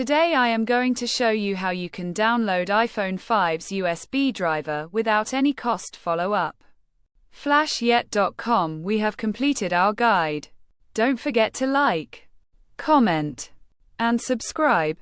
Today I am going to show you how you can download iPhone 5's USB driver without any cost. Follow up. Flashyet.com. We have completed our guide. Don't forget to like, comment, and subscribe.